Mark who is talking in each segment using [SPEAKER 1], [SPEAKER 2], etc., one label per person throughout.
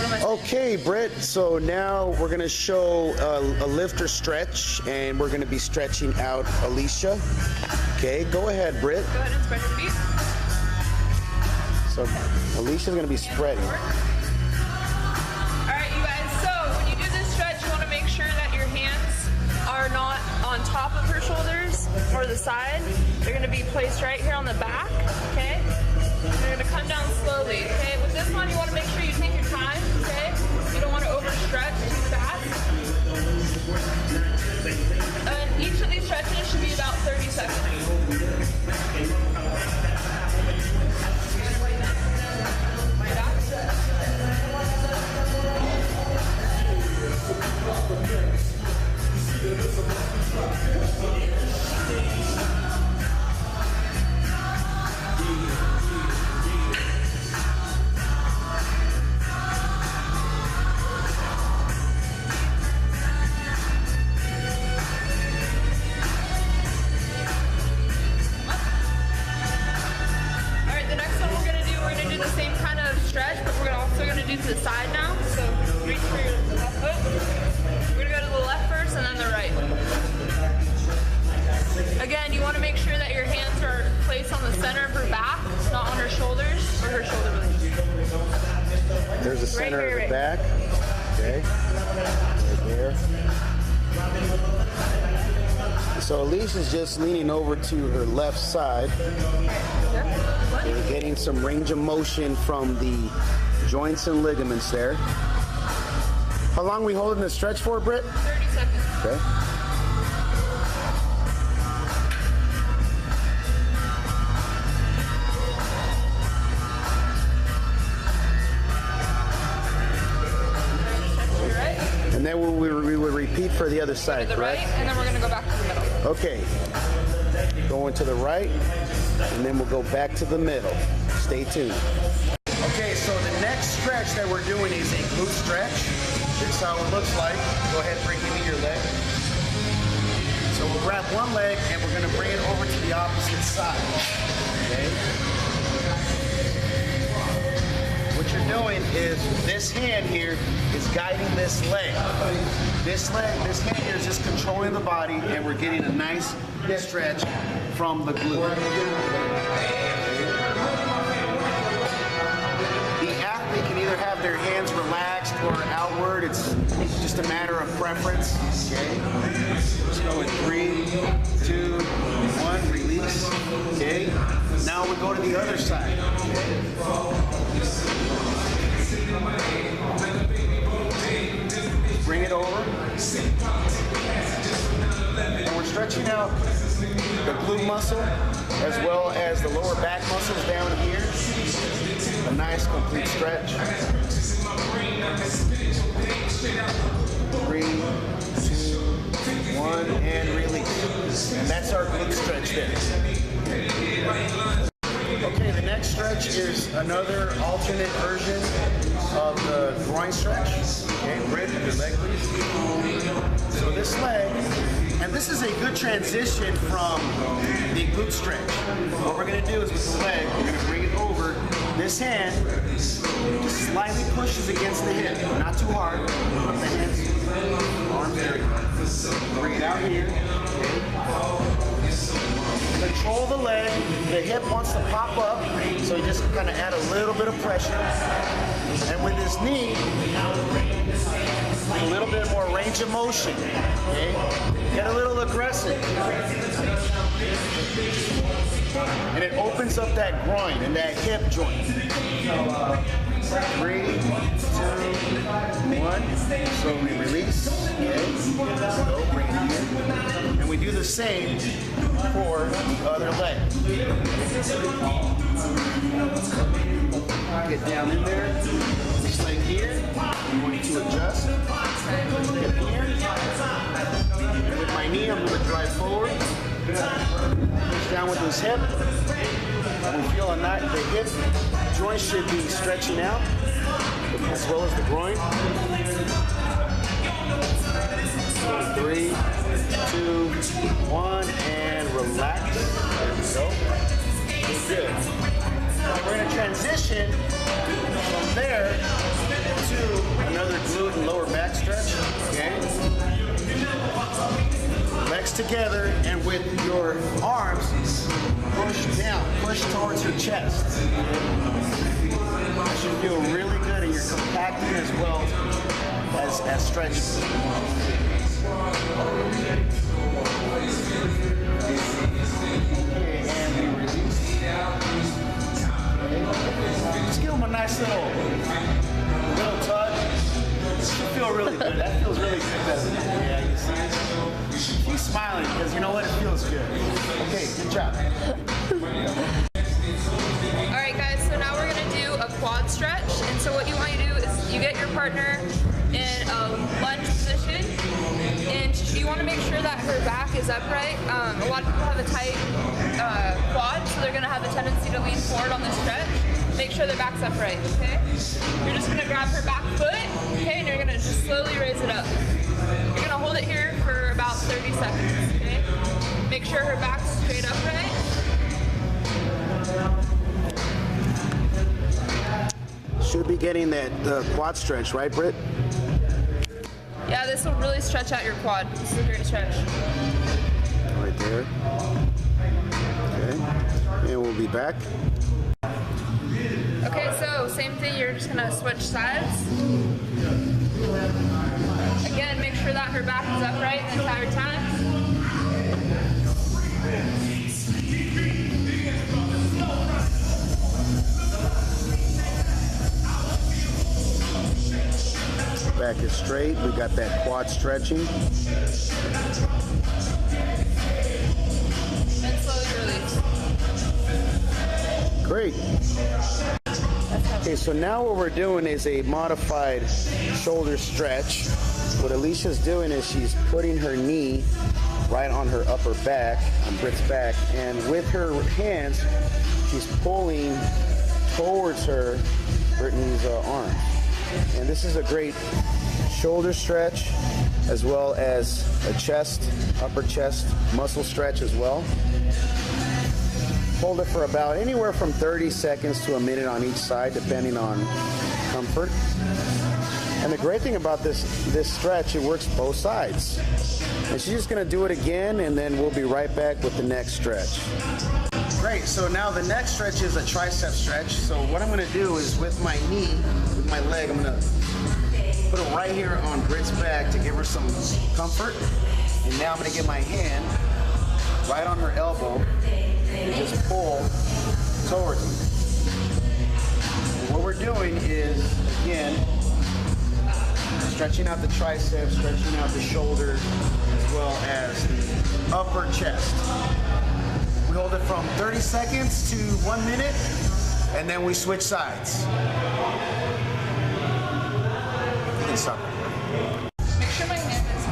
[SPEAKER 1] Okay, Britt, so now we're going to show a lifter stretch, and we're going to be stretching out Alicia. Okay, go ahead, Britt.
[SPEAKER 2] Go ahead and spread your feet.
[SPEAKER 1] So Alicia's going to be spreading.
[SPEAKER 2] All right, you guys, so when you do this stretch, you want to make sure that your hands are not on top of her shoulders or the side. They're going to be placed right here on the back, okay? You're going to come down slowly, okay? With this one, you want to make sure you take your time, okay? You don't want to overstretch too fast. And each of these stretches should be about 30 seconds. To the side now, so reach for your left foot. We're gonna go to the left first and then the right. Again, you want to make sure that your hands are placed on the center of her back, not on her shoulders or her shoulder blades.
[SPEAKER 1] There's the center of the back. Okay, right there. So Alicia's just leaning over to her left side. We're getting some range of motion from the joints and ligaments there. How long are we holding the stretch for, Britt?
[SPEAKER 2] 30 seconds.
[SPEAKER 1] Okay. And then we will repeat for the other side,
[SPEAKER 2] to the
[SPEAKER 1] correct?
[SPEAKER 2] right, and then we're going to go back to the middle.
[SPEAKER 1] Okay. Going to the right, and then we'll go back to the middle. Stay tuned. Okay, so the next stretch that we're doing is a glute stretch. This is how it looks like. Go ahead, Britt, give me your leg. So we'll grab one leg and we're going to bring it over to the opposite side. Okay? What you're doing is this hand here is guiding this leg. This hand here is just controlling the body, and we're getting a nice stretch from the glute. They can either have their hands relaxed or outward. It's just a matter of preference. Okay. Let's go in 3, 2, 1. Release. Okay. Now we go to the other side. Bring it over. And we're stretching out the glute muscle as well as the lower back muscles down here. A nice complete stretch. 3, 2, 1, and release. And that's our glute stretch there. Okay, the next stretch is another alternate version of the groin stretch. Okay, Britt, your leg please. So this leg, and this is a good transition from the glute stretch. What we're going to do is with the leg, we're going to bring it over. This hand just slightly pushes against the hip, not too hard. The hands, arms there. Bring it out here. Control the leg. The hip wants to pop up, so you just kind of add a little bit of pressure. And with this knee, a little bit more range of motion. Okay? Get a little aggressive. And it opens up that groin and that hip joint. 3, 2, 1. So we release. Okay. So bring it here. And we do the same for the other leg. Get down in there. This leg here. I'm going to adjust. Get here. And with my knee, I'm going to drive forward. Push down with this hip. And we feel the hip joint should be stretching out, as well as the groin. 3, 2, 1, and relax. There we go. Good. We're going to transition from there to do another glute and lower back stretch, okay? Legs together, and with your arms, push down, push towards your chest. That should feel really good, and you're compacting as well as stretching. Okay, and we release. Just give them a nice little tug. This should feel really good. That feels really good, doesn't it? Yeah, you see? Keep smiling, because you know what? It feels good. Okay, good job.
[SPEAKER 2] Alright guys, so now we're going to do a quad stretch. And so what you want to do is you get your partner in a lunge position, and you want to make sure that her back is upright. A lot of people have a tight quad, so they're going to have a tendency to lean forward on the stretch. Make sure their back's upright, okay? You're just going to grab her back foot, okay, and you're going to just slowly raise it up. You're going to hold it here for about 30 seconds, okay? Make sure her back's straight upright.
[SPEAKER 1] Should be getting that quad stretch, right, Britt?
[SPEAKER 2] Yeah, this will really stretch out your quad. This is a great stretch.
[SPEAKER 1] Right there. Okay. And we'll be back.
[SPEAKER 2] Okay, so same thing, you're just gonna switch sides. Again, make sure that her back is upright the entire time.
[SPEAKER 1] Back is straight. We got that quad stretching.
[SPEAKER 2] And slowly release.
[SPEAKER 1] Great. Okay, so now what we're doing is a modified shoulder stretch. What Alicia's doing is she's putting her knee right on her upper back, on Britt's back, and with her hands, she's pulling towards her, Brittany's arm. And this is a great shoulder stretch, as well as a chest, upper chest muscle stretch as well. Hold it for about anywhere from 30 seconds to a minute on each side, depending on comfort. And the great thing about this stretch, it works both sides. And she's just gonna do it again, and then we'll be right back with the next stretch. Great, so now the next stretch is a tricep stretch. So what I'm gonna do is with my knee, with my leg, I'm gonna put it right here on Britt's back to give her some comfort. And now I'm gonna get my hand right on her elbow and just pull towards me. And what we're doing is, again, stretching out the triceps, stretching out the shoulders, as well as the upper chest. We hold it from 30 seconds to 1 minute, and then we switch sides. You can stop.
[SPEAKER 2] Make sure my hand is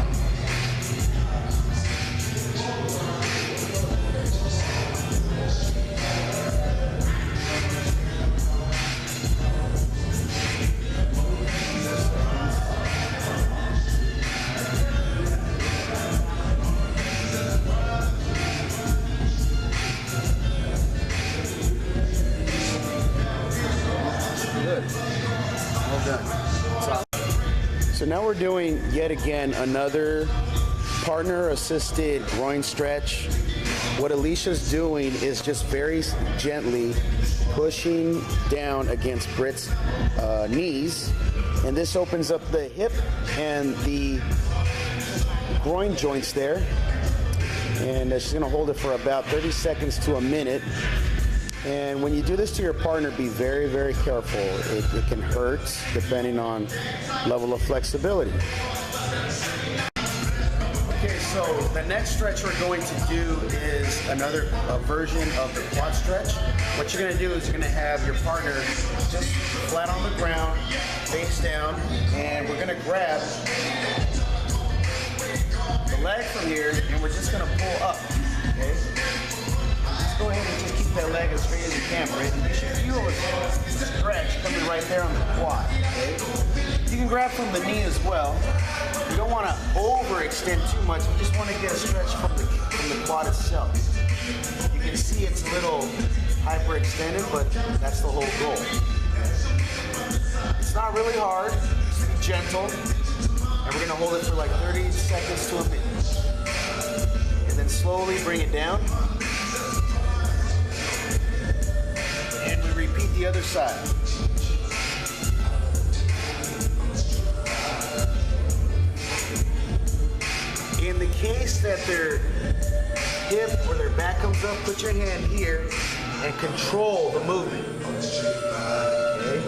[SPEAKER 1] Good. Well done. So now we're doing, yet again, another partner-assisted groin stretch. What Alicia's doing is just very gently pushing down against Britt's knees. And this opens up the hip and the groin joints there. And she's going to hold it for about 30 seconds to a minute. And when you do this to your partner, be very, very careful. It can hurt depending on level of flexibility. Okay, so the next stretch we're going to do is another version of the quad stretch. What you're going to do is you're going to have your partner just flat on the ground, face down, and we're going to grab the leg from here, and we're just going to pull up, okay? Go ahead and just keep that leg as straight as you can, Britt. You should feel a stretch coming right there on the quad, okay? You can grab from the knee as well. You don't want to overextend too much. You just want to get a stretch from the quad itself. You can see it's a little hyperextended, but that's the whole goal. It's not really hard. gentle, and we're gonna hold it for like 30 seconds to a minute. And then slowly bring it down. And we repeat the other side. In the case that their hip or their back comes up, put your hand here and control the movement. Okay.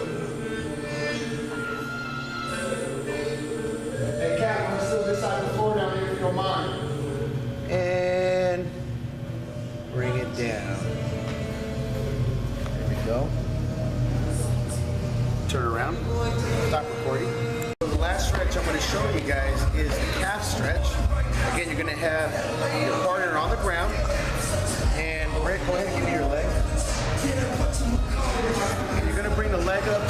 [SPEAKER 1] Hey, Kat, I'm gonna still this side of the floor down here if you don't mind. And bring it down. There we go. Turn around. Stop recording. So the last stretch I'm going to show you guys is the calf stretch. Again, you're going to have your partner on the ground. And Rick, go ahead and give me your leg. And you're going to bring the leg up.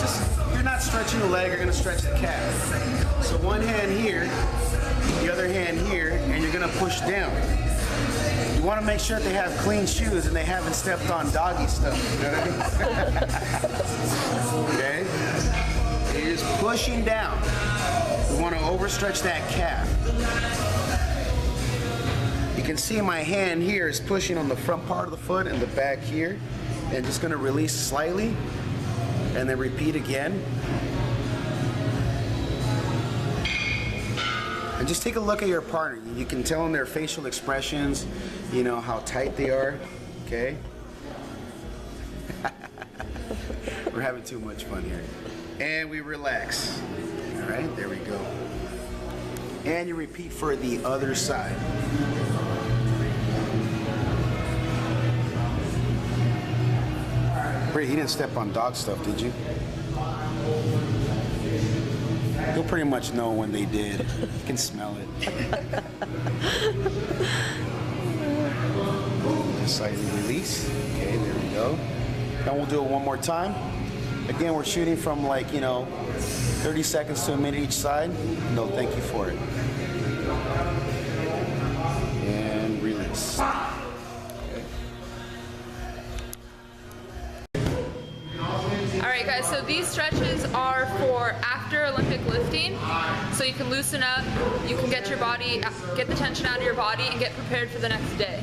[SPEAKER 1] You're not stretching the leg, you're going to stretch the calf. So one hand here, the other hand here, and you're going to push down. You want to make sure that they have clean shoes and they haven't stepped on doggy stuff. You know what I mean? Okay? You're just pushing down. We want to overstretch that calf. You can see my hand here is pushing on the front part of the foot and the back here. And just going to release slightly and then repeat again. And just take a look at your partner. You can tell in their facial expressions, you know, how tight they are, okay? We're having too much fun here. And we relax. All right, there we go. And you repeat for the other side. Britt, you didn't step on dog stuff, did you? You'll pretty much know when they did. You can smell it. Just slightly release. Okay, there we go. Now we'll do it one more time. Again, we're shooting from like, 30 seconds to a minute each side. No, thank you for it. And release.
[SPEAKER 2] Alright guys, so these stretches are for after Olympic lifting, so you can loosen up, you can get the tension out of your body and get prepared for the next day.